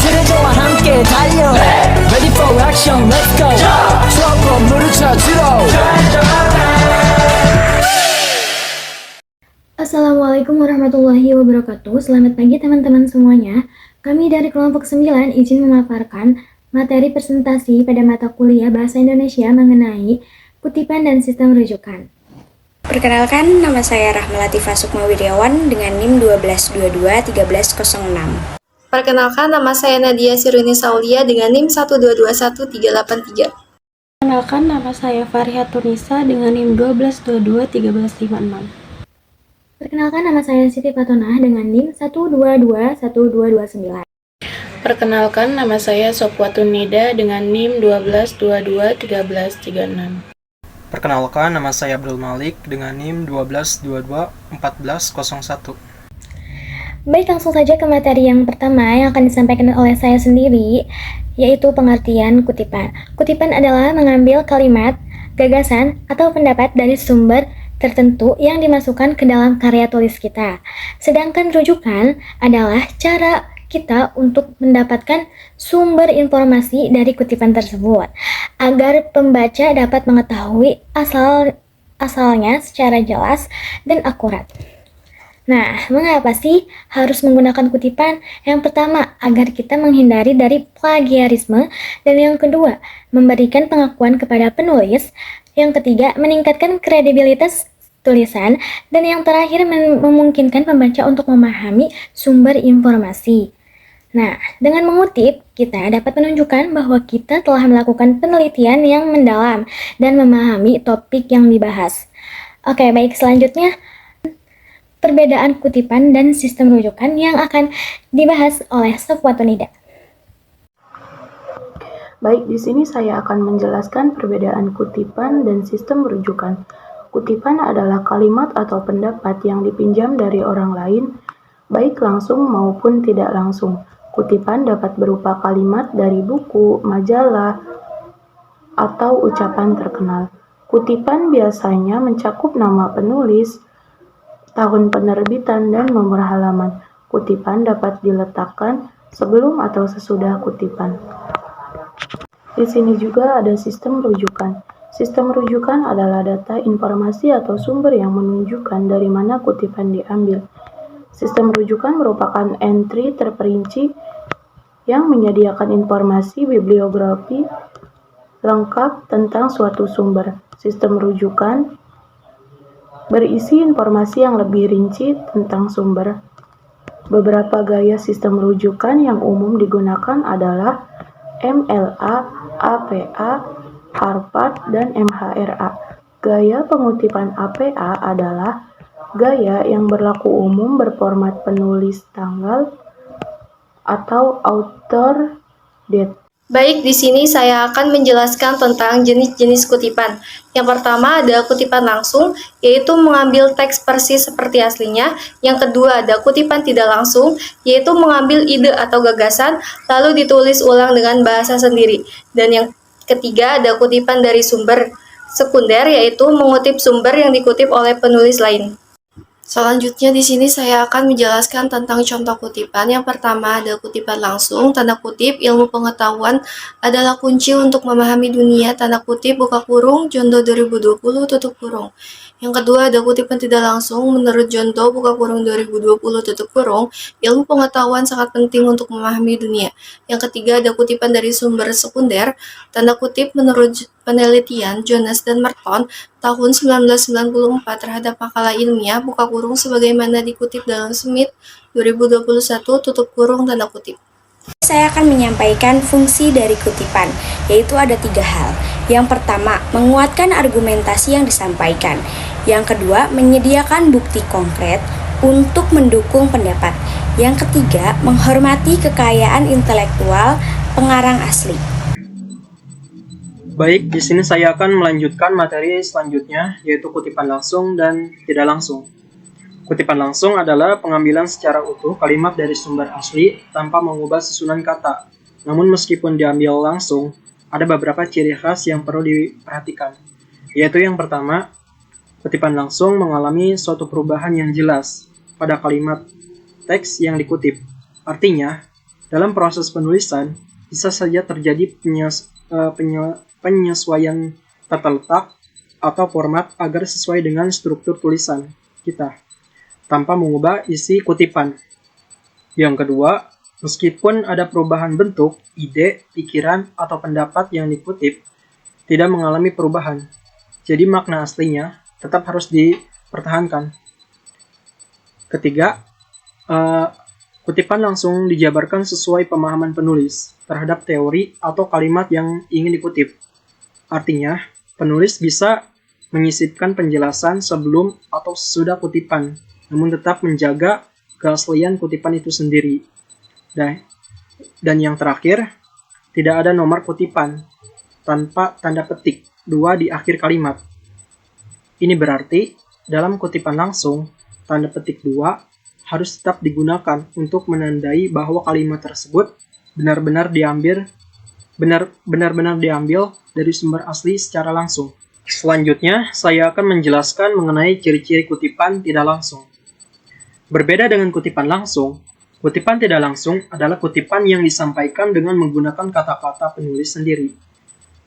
트레저와 함께 달려 Ready for action, let's go 추억 건물을 찾으러 Assalamualaikum warahmatullahi wabarakatuh. Selamat pagi teman-teman semuanya. Kami dari kelompok 9 izin memaparkan materi presentasi pada mata kuliah Bahasa Indonesia mengenai kutipan dan sistem rujukan. Perkenalkan, nama saya Rahma Latifah Sukma Wiryawan dengan NIM 12221306. Perkenalkan, nama saya Nadia Siruni Saulia dengan NIM 1221383. Perkenalkan, nama saya Farihatunisa dengan NIM 12221356. Perkenalkan, nama saya Siti Patonah dengan NIM 1221229. Perkenalkan, nama saya Sopwatun Nida dengan NIM 12221336. Perkenalkan, nama saya Abdul Malik dengan NIM 12221401. Baik, langsung saja ke materi yang pertama yang akan disampaikan oleh saya sendiri, yaitu pengertian kutipan. Kutipan adalah mengambil kalimat, gagasan, atau pendapat dari sumber tertentu yang dimasukkan ke dalam karya tulis kita. Sedangkan rujukan adalah cara kita untuk mendapatkan sumber informasi dari kutipan tersebut, agar pembaca dapat mengetahui asalnya secara jelas dan akurat. Nah, mengapa sih harus menggunakan kutipan? Yang pertama, agar kita menghindari dari plagiarisme, dan yang kedua, memberikan pengakuan kepada penulis. Yang ketiga, meningkatkan kredibilitas tulisan, dan yang terakhir, memungkinkan pembaca untuk memahami sumber informasi. Nah, dengan mengutip, kita dapat menunjukkan bahwa kita telah melakukan penelitian yang mendalam dan memahami topik yang dibahas. Oke, baik, selanjutnya perbedaan kutipan dan sistem rujukan yang akan dibahas oleh Sopwatun Nida. Baik, di sini saya akan menjelaskan perbedaan kutipan dan sistem rujukan. Kutipan adalah kalimat atau pendapat yang dipinjam dari orang lain, baik langsung maupun tidak langsung. Kutipan dapat berupa kalimat dari buku, majalah, atau ucapan terkenal. Kutipan biasanya mencakup nama penulis, tahun penerbitan, dan nomor halaman. Kutipan dapat diletakkan sebelum atau sesudah kutipan. Di sini juga ada sistem rujukan. Sistem rujukan adalah data, informasi, atau sumber yang menunjukkan dari mana kutipan diambil. Sistem rujukan merupakan entry terperinci yang menyediakan informasi bibliografi lengkap tentang suatu sumber. Sistem rujukan berisi informasi yang lebih rinci tentang sumber. Beberapa gaya sistem rujukan yang umum digunakan adalah MLA, APA, Harvard, dan MHRA. Gaya pengutipan APA adalah gaya yang berlaku umum berformat penulis tanggal atau author date. Baik, di sini saya akan menjelaskan tentang jenis-jenis kutipan. Yang pertama ada kutipan langsung, yaitu mengambil teks persis seperti aslinya. Yang kedua ada kutipan tidak langsung, yaitu mengambil ide atau gagasan, lalu ditulis ulang dengan bahasa sendiri. Dan yang ketiga ada kutipan dari sumber sekunder, yaitu mengutip sumber yang dikutip oleh penulis lain. Selanjutnya di sini saya akan menjelaskan tentang contoh kutipan. Yang pertama ada kutipan langsung, tanda kutip, ilmu pengetahuan adalah kunci untuk memahami dunia, tanda kutip, buka kurung, John Doe 2020, tutup kurung. Yang kedua ada kutipan tidak langsung, menurut John Doe, buka kurung 2020, tutup kurung, ilmu pengetahuan sangat penting untuk memahami dunia. Yang ketiga ada kutipan dari sumber sekunder, tanda kutip, menurut penelitian Jonas dan Merton tahun 1994 terhadap makalah ilmiah, buka kurung, sebagaimana dikutip dalam Smith 2021, tutup kurung, tanda kutip. Saya akan menyampaikan fungsi dari kutipan, yaitu ada 3 hal. Yang pertama, menguatkan argumentasi yang disampaikan. Yang kedua, menyediakan bukti konkret untuk mendukung pendapat. Yang ketiga, menghormati kekayaan intelektual pengarang asli. Baik, di sini saya akan melanjutkan materi selanjutnya, yaitu kutipan langsung dan tidak langsung. Kutipan langsung adalah pengambilan secara utuh kalimat dari sumber asli tanpa mengubah susunan kata. Namun meskipun diambil langsung, ada beberapa ciri khas yang perlu diperhatikan. Yaitu yang pertama, kutipan langsung mengalami suatu perubahan yang jelas pada kalimat teks yang dikutip. Artinya, dalam proses penulisan, bisa saja terjadi penyesuaian tata letak atau format agar sesuai dengan struktur tulisan kita, tanpa mengubah isi kutipan. Yang kedua, meskipun ada perubahan bentuk, ide, pikiran, atau pendapat yang dikutip, tidak mengalami perubahan. Jadi makna aslinya tetap harus dipertahankan. Ketiga, kutipan langsung dijabarkan sesuai pemahaman penulis terhadap teori atau kalimat yang ingin dikutip. Artinya, penulis bisa menyisipkan penjelasan sebelum atau sesudah kutipan, namun tetap menjaga keaslian kutipan itu sendiri. Dan yang terakhir, tidak ada nomor kutipan tanpa tanda petik 2 di akhir kalimat. Ini berarti, dalam kutipan langsung, tanda petik 2 harus tetap digunakan untuk menandai bahwa kalimat tersebut benar-benar diambil dari sumber asli secara langsung. Selanjutnya, saya akan menjelaskan mengenai ciri-ciri kutipan tidak langsung. Berbeda dengan kutipan langsung, kutipan tidak langsung adalah kutipan yang disampaikan dengan menggunakan kata-kata penulis sendiri,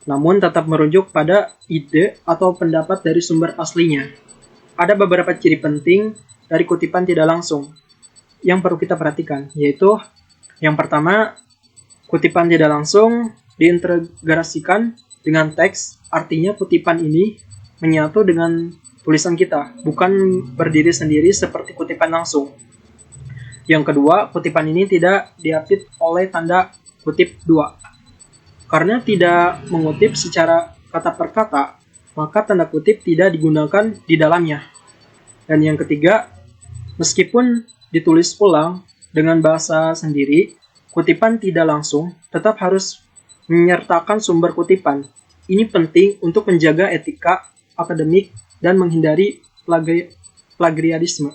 namun tetap merujuk pada ide atau pendapat dari sumber aslinya. Ada beberapa ciri penting dari kutipan tidak langsung yang perlu kita perhatikan, yaitu yang pertama, kutipan tidak langsung diintegrasikan dengan teks, artinya kutipan ini menyatu dengan tulisan kita, bukan berdiri sendiri seperti kutipan langsung. Yang kedua, kutipan ini tidak diapit oleh tanda kutip 2. Karena tidak mengutip secara kata per kata, maka tanda kutip tidak digunakan di dalamnya. Dan yang ketiga, meskipun ditulis ulang dengan bahasa sendiri, kutipan tidak langsung tetap harus menyertakan sumber kutipan. Ini penting untuk menjaga etika akademik dan menghindari plagiarisme.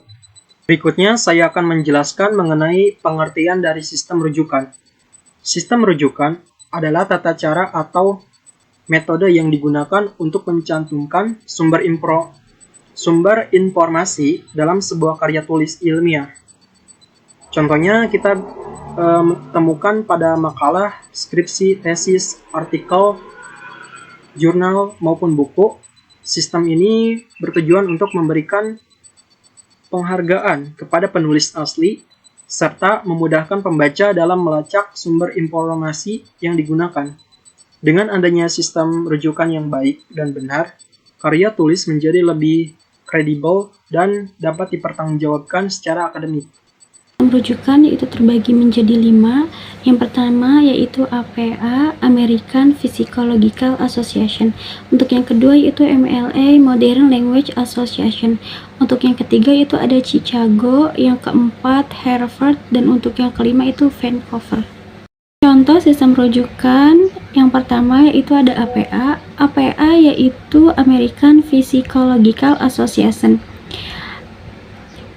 Berikutnya, saya akan menjelaskan mengenai pengertian dari sistem rujukan. Sistem rujukan adalah tata cara atau metode yang digunakan untuk mencantumkan sumber informasi dalam sebuah karya tulis ilmiah. Contohnya kita temukan pada makalah, skripsi, tesis, artikel, jurnal, maupun buku. Sistem ini bertujuan untuk memberikan penghargaan kepada penulis asli, serta memudahkan pembaca dalam melacak sumber informasi yang digunakan. Dengan adanya sistem rujukan yang baik dan benar, karya tulis menjadi lebih kredibel dan dapat dipertanggungjawabkan secara akademik. Rujukan itu terbagi menjadi 5. Yang pertama yaitu APA, American Physiological Association. Untuk yang kedua yaitu MLA, Modern Language Association. Untuk yang ketiga itu ada Chicago, yang keempat Harvard, dan untuk yang kelima itu Vancouver. Contoh sistem rujukan yang pertama yaitu ada APA. APA yaitu American Physiological Association.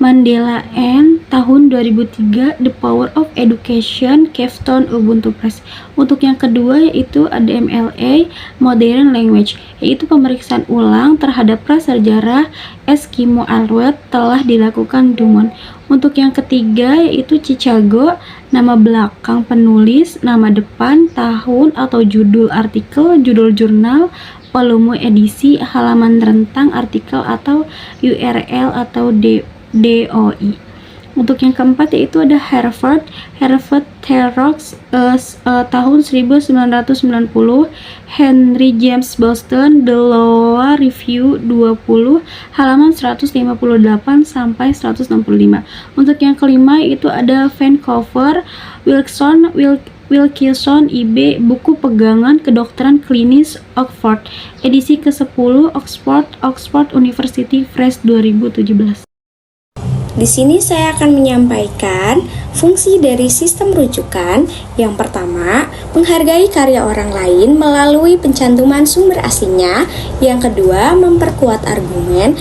Mandela N. tahun 2003, The Power of Education, Capstone Ubuntu Press. Untuk yang kedua yaitu ada MLA, Modern Language, yaitu pemeriksaan ulang terhadap prasejarah Eskimo Aleut telah dilakukan Dumont. Untuk yang ketiga yaitu Chicago, nama belakang penulis, nama depan, tahun atau judul artikel, judul jurnal, volume edisi, halaman rentang artikel atau URL atau DOI. Untuk yang keempat yaitu ada Harvard Xerox tahun 1990, Henry James Boston, The Law Review 20, halaman 158 sampai 165. Untuk yang kelima yaitu ada Vancouver, Wilkinson IB, buku pegangan kedokteran klinis Oxford, edisi ke-10 Oxford University Press 2017. Di sini saya akan menyampaikan fungsi dari sistem rujukan. Yang pertama, menghargai karya orang lain melalui pencantuman sumber aslinya. Yang kedua, memperkuat argumen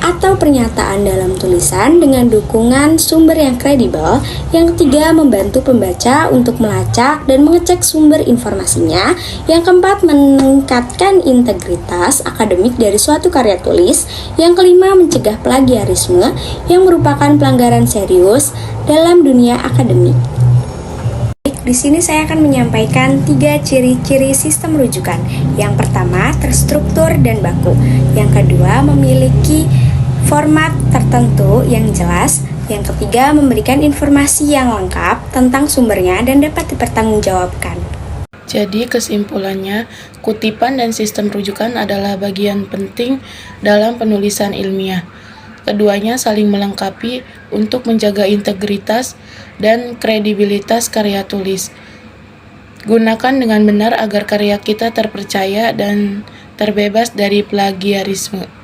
atau pernyataan dalam tulisan dengan dukungan sumber yang kredibel. Yang ketiga, membantu pembaca untuk melacak dan mengecek sumber informasinya. Yang keempat, meningkatkan integritas akademik dari suatu karya tulis. Yang kelima, mencegah plagiarisme yang merupakan pelanggaran serius dalam dunia akademik. Di sini saya akan menyampaikan 3 ciri-ciri sistem rujukan. Yang pertama, terstruktur dan baku. Yang kedua, memiliki format tertentu yang jelas. Yang ketiga, memberikan informasi yang lengkap tentang sumbernya dan dapat dipertanggungjawabkan. Jadi kesimpulannya, kutipan dan sistem rujukan adalah bagian penting dalam penulisan ilmiah. Keduanya saling melengkapi untuk menjaga integritas dan kredibilitas karya tulis. Gunakan dengan benar agar karya kita terpercaya dan terbebas dari plagiarisme.